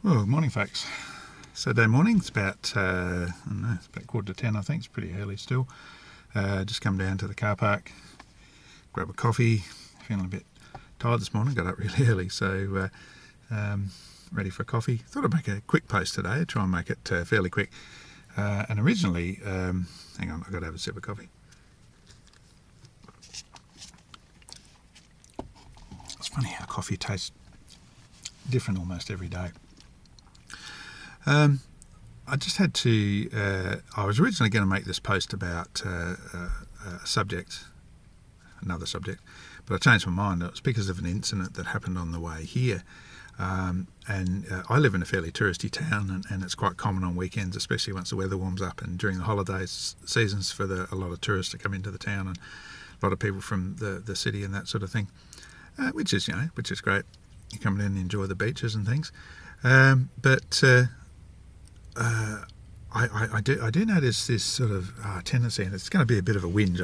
Well, morning, folks. Saturday morning. It's about I don't know, it's about 9:45, I think. It's pretty early still. Just come down to the car park, grab a coffee. Feeling a bit tired this morning. Got up really early, so ready for a coffee. Thought I'd make a quick post today. Try and make it fairly quick. And originally, hang on, I've got to have a sip of coffee. It's funny how coffee tastes different almost every day. I just had to, I was originally going to make this post about a subject, another subject, but I changed my mind. It was because of an incident that happened on the way here. And I live in a fairly touristy town, and it's quite common on weekends, especially once the weather warms up and during the holidays seasons for a lot of tourists to come into the town, and a lot of people from the city and that sort of thing, which is great. You come in and enjoy the beaches and things. I do notice this sort of tendency, and it's going to be a bit of a whinge.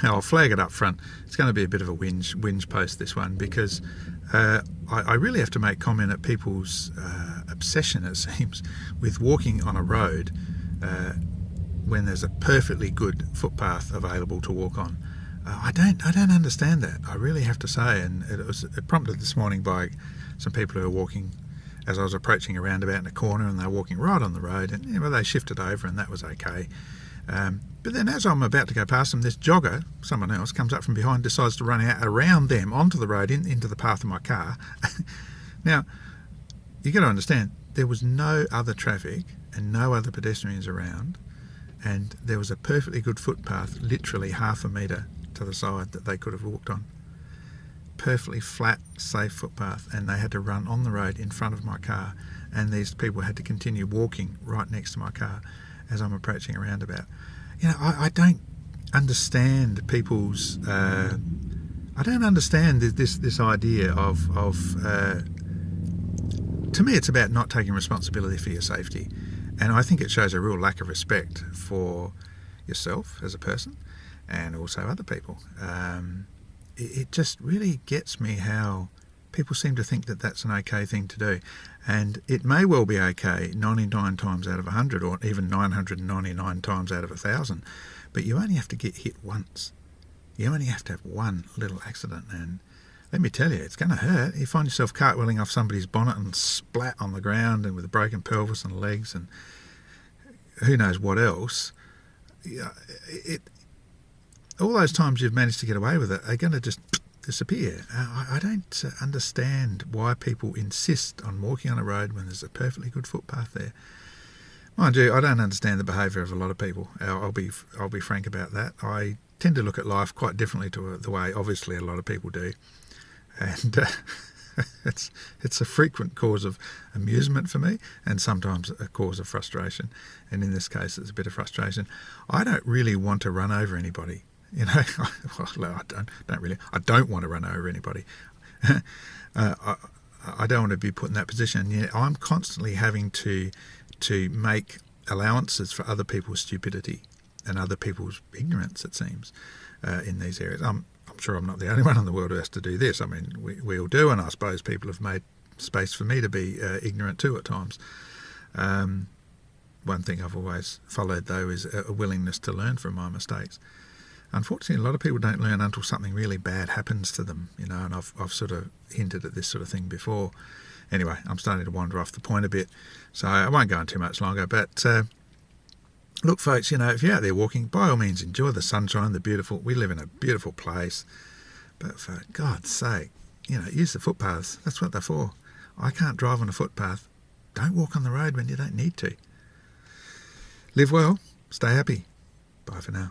I'll flag it up front. It's going to be a bit of a whinge post, this one, because I really have to make comment at people's obsession, it seems, with walking on a road when there's a perfectly good footpath available to walk on. I don't understand that. I really have to say, and it was prompted this morning by some people who were walking as I was approaching a roundabout in a corner, and they were walking right on the road, and they shifted over, and that was okay. But then as I'm about to go past them, this jogger, someone else, comes up from behind, decides to run out around them onto the road, into the path of my car. Now, you got to understand, there was no other traffic and no other pedestrians around, and there was a perfectly good footpath, literally half a metre to the side, that they could have walked on. Perfectly flat, safe footpath, and they had to run on the road in front of my car, and these people had to continue walking right next to my car as I'm approaching a roundabout. I don't understand people's. I don't understand this idea of. To me, it's about not taking responsibility for your safety, and I think it shows a real lack of respect for yourself as a person, and also other people. It just really gets me how people seem to think that that's an okay thing to do. And it may well be okay 99 times out of 100, or even 999 times out of 1,000, but you only have to get hit once. You only have to have one little accident, and let me tell you, it's going to hurt. You find yourself cartwheeling off somebody's bonnet and splat on the ground, and with a broken pelvis and legs and who knows what else. All those times you've managed to get away with it are going to just disappear. I don't understand why people insist on walking on a road when there's a perfectly good footpath there. Mind you, I don't understand the behaviour of a lot of people. I'll be frank about that. I tend to look at life quite differently to the way, obviously, a lot of people do, and it's a frequent cause of amusement for me, and sometimes a cause of frustration. And in this case, it's a bit of frustration. I don't really want to run over anybody. I don't really. I don't want to run over anybody. I don't want to be put in that position. I'm constantly having to make allowances for other people's stupidity and other people's ignorance, it seems, in these areas. I'm sure I'm not the only one in the world who has to do this. I mean, we all do, and I suppose people have made space for me to be ignorant too at times. One thing I've always followed, though, is a willingness to learn from my mistakes. Unfortunately, a lot of people don't learn until something really bad happens to them, and I've sort of hinted at this sort of thing before. Anyway, I'm starting to wander off the point a bit, so I won't go on too much longer. But look, folks, if you're out there walking, by all means, enjoy the sunshine, we live in a beautiful place. But for God's sake, use the footpaths. That's what they're for. I can't drive on a footpath. Don't walk on the road when you don't need to. Live well, stay happy. Bye for now.